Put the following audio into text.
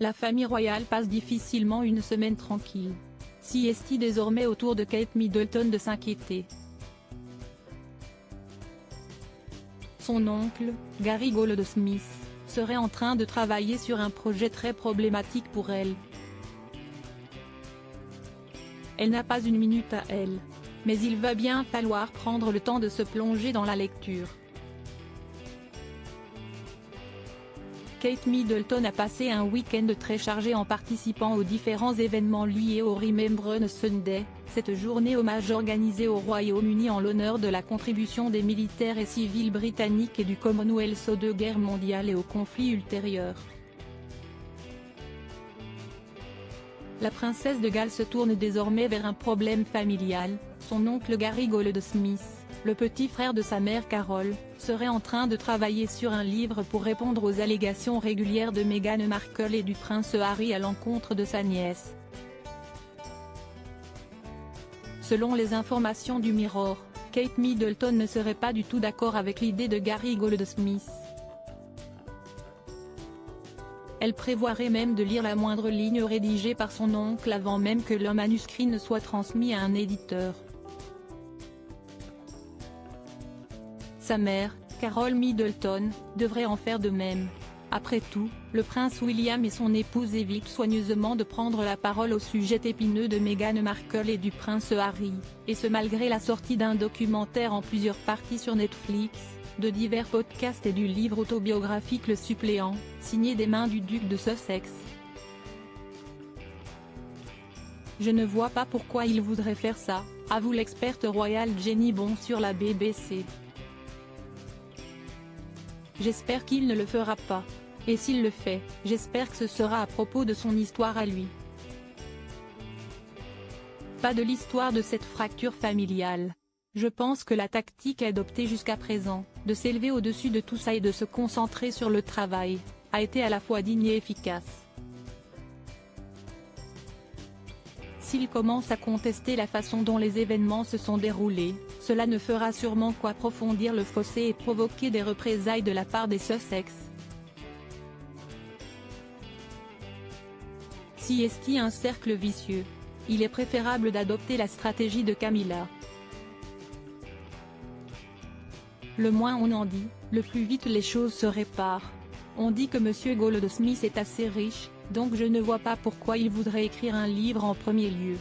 La famille royale passe difficilement une semaine tranquille. Si est-il désormais au tour de Kate Middleton de s'inquiéter. Son oncle, Gary Goldsmith, serait en train de travailler sur un projet très problématique pour elle. Elle n'a pas une minute à elle. Mais il va bien falloir prendre le temps de se plonger dans la lecture. Kate Middleton a passé un week-end très chargé en participant aux différents événements liés au Remembrance Sunday, cette journée hommage organisée au Royaume-Uni en l'honneur de la contribution des militaires et civils britanniques et du Commonwealth aux deux guerres mondiales et aux conflits ultérieurs. La princesse de Galles se tourne désormais vers un problème familial. Son oncle Gary Goldsmith, le petit frère de sa mère Carol, serait en train de travailler sur un livre pour répondre aux allégations régulières de Meghan Markle et du prince Harry à l'encontre de sa nièce. Selon les informations du Mirror, Kate Middleton ne serait pas du tout d'accord avec l'idée de Gary Goldsmith. Elle prévoirait même de lire la moindre ligne rédigée par son oncle avant même que le manuscrit ne soit transmis à un éditeur. Sa mère, Carol Middleton, devrait en faire de même. Après tout, le prince William et son épouse évitent soigneusement de prendre la parole au sujet épineux de Meghan Markle et du prince Harry, et ce malgré la sortie d'un documentaire en plusieurs parties sur Netflix, de divers podcasts et du livre autobiographique Le Suppléant, signé des mains du duc de Sussex. Je ne vois pas pourquoi il voudrait faire ça, avoue l'experte royale Jenny Bond sur la BBC. J'espère qu'il ne le fera pas. Et s'il le fait, j'espère que ce sera à propos de son histoire à lui. Pas de l'histoire de cette fracture familiale. Je pense que la tactique adoptée jusqu'à présent, de s'élever au-dessus de tout ça et de se concentrer sur le travail, a été à la fois digne et efficace. S'il commence à contester la façon dont les événements se sont déroulés, cela ne fera sûrement qu'approfondir le fossé et provoquer des représailles de la part des Sussex. Si est un cercle vicieux, il est préférable d'adopter la stratégie de Camilla. Le moins on en dit, le plus vite les choses se réparent. On dit que M. Goldsmith est assez riche, donc je ne vois pas pourquoi il voudrait écrire un livre en premier lieu.